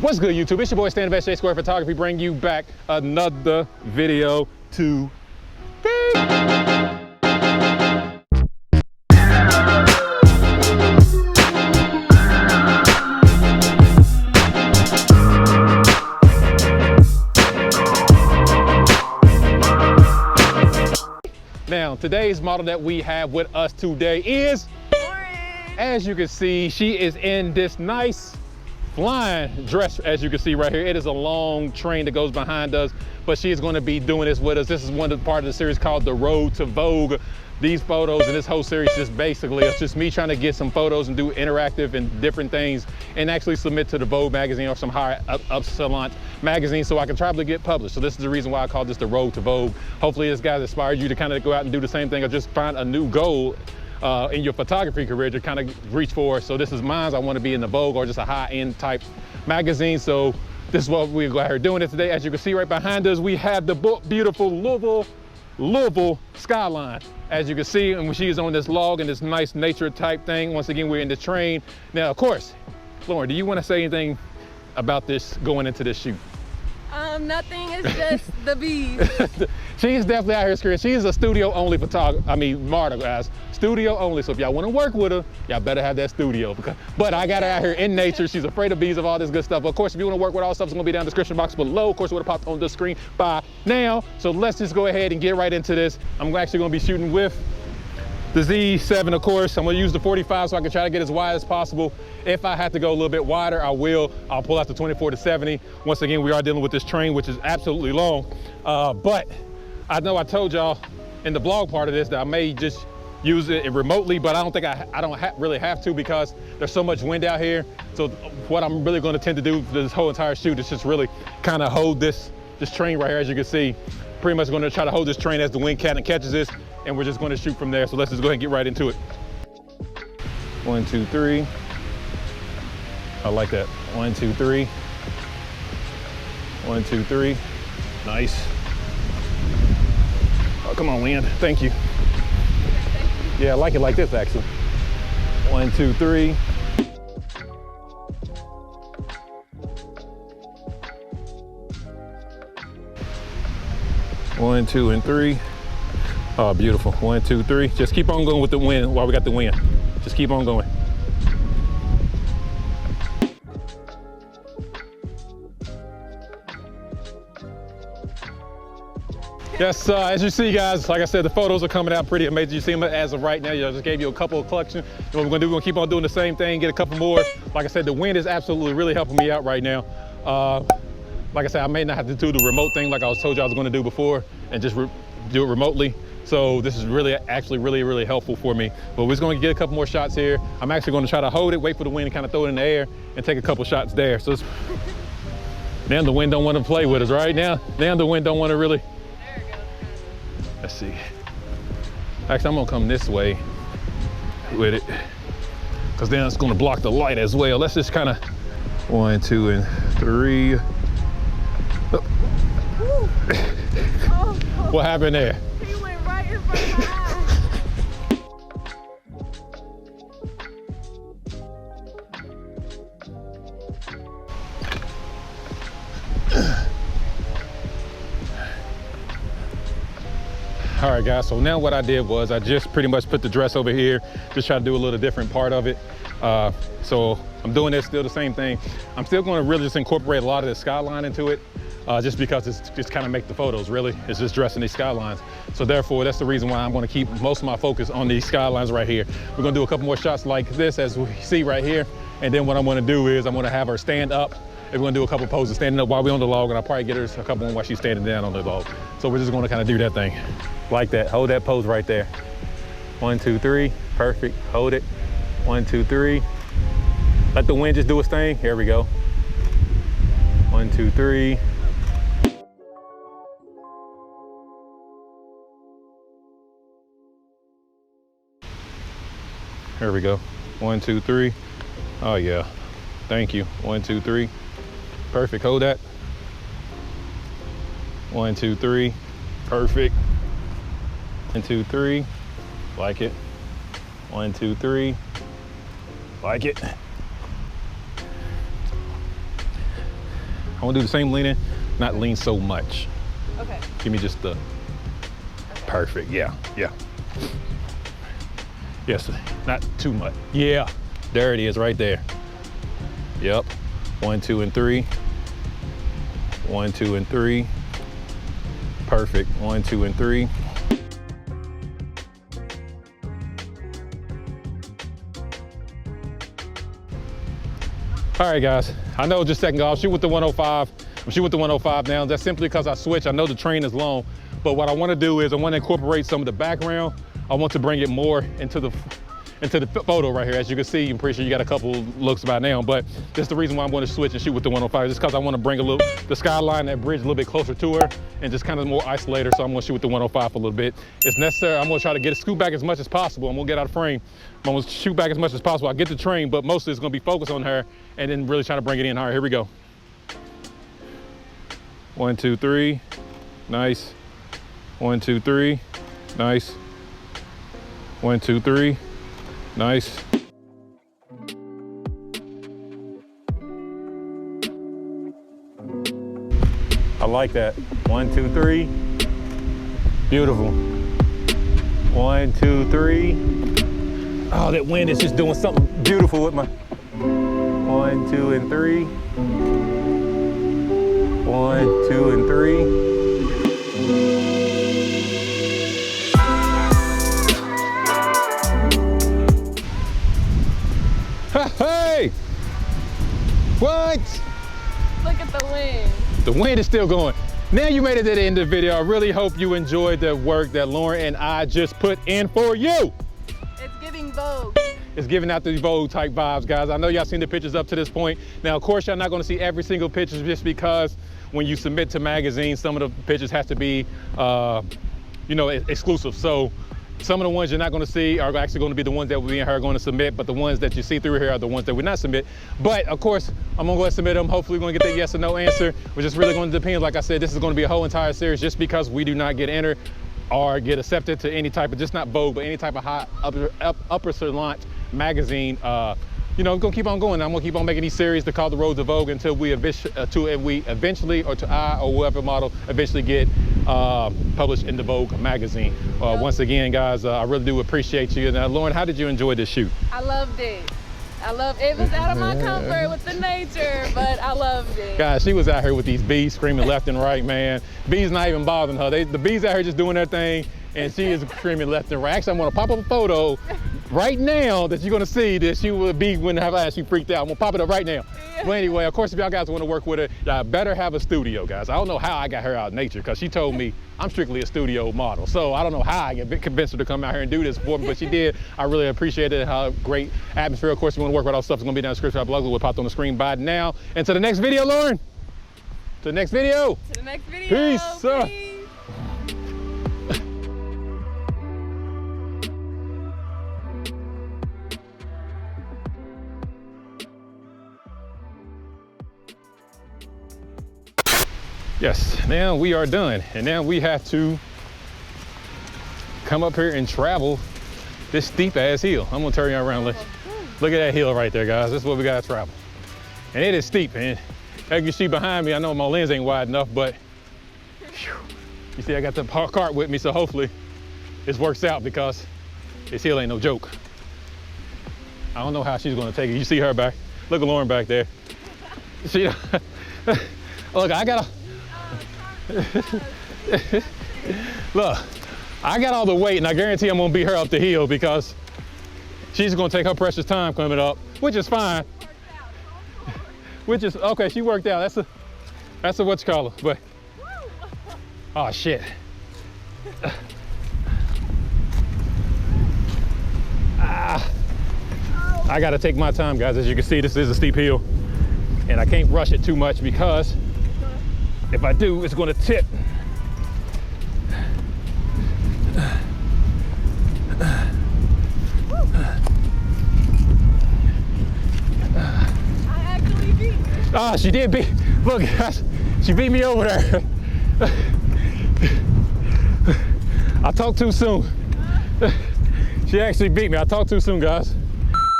What's good, YouTube? It's your boy Stan Best J Square Photography, bring you back another video today. Now, today's model that we have with us today is, as you can see, she is in this nice flying dress. As you can see right here, it is a long train that goes behind us, but she is going to be doing this with us. This is one of the part of the series called The Road to Vogue. These photos and this whole series just basically, it's just me trying to get some photos and do interactive and different things and actually submit to the Vogue magazine or some higher upsilon magazine so I can try to get published. So this is the reason why I call this The Road to Vogue. Hopefully this guy inspires you to kind of go out and do the same thing or just find a new goal in your photography career to kind of reach for. So this is mine. I want to be in the Vogue or just a high-end type magazine. So this is what we're going to doing it today. As you can see right behind us, we have the beautiful Louisville SkyLine. As you can see, and when she's on this log and this nice nature type thing, once again, we're in the train. Now, of course, Lauren, do you want to say anything about this going into this shoot? Nothing, it's just the bees. She's definitely out here screwing. She's a studio only model, guys. Studio only. So if y'all want to work with her, y'all better have that studio. But I got her out here in nature. She's afraid of bees, of all this good stuff. But of course, if you want to work with all stuff, it's going to be down in the description box below. Of course, it would have popped on the screen by now. So let's just go ahead and get right into this. I'm actually going to be shooting with the Z7, of course. I'm gonna use the 45 so I can try to get as wide as possible. If I have to go a little bit wider, I will. I'll pull out the 24 to 70. Once again, we are dealing with this train, which is absolutely long. But I know I told y'all in the vlog part of this that I may just use it remotely, but I don't think I don't really have to because there's so much wind out here. So what I'm really gonna tend to do for this whole entire shoot is just really kind of hold this train right here, as you can see. Pretty much gonna try to hold this train as the wind catches this, and we're just going to shoot from there. So let's just go ahead and get right into it. 1, 2, 3. I like that. 1, 2, 3. 1, 2, 3. Nice. Oh, come on, wind. Thank you. Yeah, I like it like this, actually. 1, 2, 3. One, 2, and 3. Oh, beautiful. 1, 2, 3. Just keep on going with the wind while we got the wind. Just keep on going. Yes, as you see, guys, like I said, the photos are coming out pretty amazing. You see them as of right now. I just gave you a couple of collections. And what we're gonna do, we're gonna keep on doing the same thing, get a couple more. Like I said, the wind is absolutely really helping me out right now. Like I said, I may not have to do the remote thing like I was told you I was gonna do before and just do it remotely. So this is actually really helpful for me. But we're just gonna get a couple more shots here. I'm actually gonna try to hold it, wait for the wind and kind of throw it in the air and take a couple shots there. So now the wind don't want to play with us, right? Now the wind don't want to really. There it goes. Let's see. Actually, I'm gonna come this way with it because then it's gonna block the light as well. Let's just kind of 1, 2, and 3. Oh. What happened there? He went right in front of my eyes. All right, guys, so now what I did was I just pretty much put the dress over here, just try to do a little different part of it. So I'm doing this still the same thing. I'm still gonna really just incorporate a lot of the skyline into it. Just because it's just kind of make the photos, really. It's just dressing these skylines. So therefore, that's the reason why I'm gonna keep most of my focus on these skylines right here. We're gonna do a couple more shots like this, as we see right here. And then what I'm gonna do is I'm gonna have her stand up. And we're gonna do a couple poses standing up while we're on the log, and I'll probably get her a couple while she's standing down on the log. So we're just gonna kind of do that thing. Like that, hold that pose right there. 1, 2, 3, perfect, hold it. 1, 2, 3. Let the wind just do its thing, here we go. 1, 2, 3. Here we go. 1, 2, 3. Oh yeah. Thank you. 1, 2, 3. Perfect. Hold that. 1, 2, 3. Perfect. 1, 2, 3. Like it. 1, 2, 3. Like it. I wanna do the same leaning, not lean so much. Okay. Give me just the, perfect, yeah. Yes, not too much. Yeah, there it is right there. Yep, 1, 2, and 3. 1, 2, and 3. Perfect, 1, 2, and 3. All right, guys, I know just a second ago, I'll shoot with the 105. I'm shooting with the 105 now. That's simply because I switched. I know the train is long, but what I want to do is I want to incorporate some of the background. I want to bring it more into the photo right here. As you can see, I'm pretty sure you got a couple looks by now, but that's the reason why I'm going to switch and shoot with the 105, just because I want to bring the skyline, that bridge, a little bit closer to her and just kind of more isolated. So I'm going to shoot with the 105 for a little bit. It's necessary. I'm going to try to get a scoot back as much as possible. I'm going to get out of frame. I'm going to shoot back as much as possible. I get the train, but mostly it's going to be focused on her and then really trying to bring it in. All right, here we go. 1, 2, 3. Nice. 1, 2, 3. Nice. 1, 2, 3. Nice. I like that. 1, 2, 3. Beautiful. 1, 2, 3. Oh, that wind is just doing something beautiful with my 1, 2, and 3. 1, 2, and 3. Hey! What? Look at the wind. The wind is still going. Now you made it to the end of the video. I really hope you enjoyed the work that Lauren and I just put in for you. It's giving Vogue. It's giving out the Vogue type vibes, guys. I know y'all seen the pictures up to this point. Now, of course, y'all not gonna see every single picture just because when you submit to magazines, some of the pictures has to be, exclusive. So some of the ones you're not gonna see are actually gonna be the ones that we and her are gonna submit, but the ones that you see through here are the ones that we're not submit. But of course, I'm gonna go ahead and submit them. Hopefully we're gonna get that yes or no answer, which is really gonna depend. Like I said, this is gonna be a whole entire series just because we do not get entered or get accepted to any type of, just not Vogue, but any type of high upper launch magazine. We're gonna keep on going. I'm gonna keep on making these series to call the road to Vogue until we eventually, or to I or whoever model eventually get published in the Vogue magazine. Once again, guys, I really do appreciate you. Now, Lauren, how did you enjoy this shoot? I loved it. It was out of my comfort with the nature, but I loved it. Guys, she was out here with these bees screaming left and right, man. Bees not even bothering her. The bees out here just doing their thing, and she is screaming left and right. Actually, I'm gonna pop up a photo right now that you're gonna see that she would be when she freaked out. I'm gonna pop it up right now. Yeah. But anyway, of course, if y'all guys wanna work with her, y'all better have a studio, guys. I don't know how I got her out of nature, because she told me I'm strictly a studio model. So I don't know how I convinced her to come out here and do this for me, but she did. I really appreciate it. How great atmosphere. Of course, if you wanna work with all stuff, it's gonna be down in the description below. We'll pop on the screen by now. And to the next video, Lauren. To the next video. To the next video. Peace. Peace. Yes, now we are done. And now we have to come up here and travel this steep ass hill. I'm gonna turn you around. Look at that hill right there, guys. This is what we gotta travel. And it is steep, and as you see behind me, I know my lens ain't wide enough, but whew, you see I got the cart with me, so hopefully this works out, because this hill ain't no joke. I don't know how she's gonna take it. You see her back. Look at Lauren back there. She, look, I gotta, look, I got all the weight, and I guarantee I'm gonna beat her up the hill, because she's gonna take her precious time coming up, which is fine. Which is, okay, she worked out. That's a whatchamacallit, but, oh shit. I gotta take my time, guys. As you can see, this is a steep hill, and I can't rush it too much, because if I do, it's gonna tip. Ah, she did beat, look, guys, she beat me over there. I talked too soon. She actually beat me. I talked too soon, guys.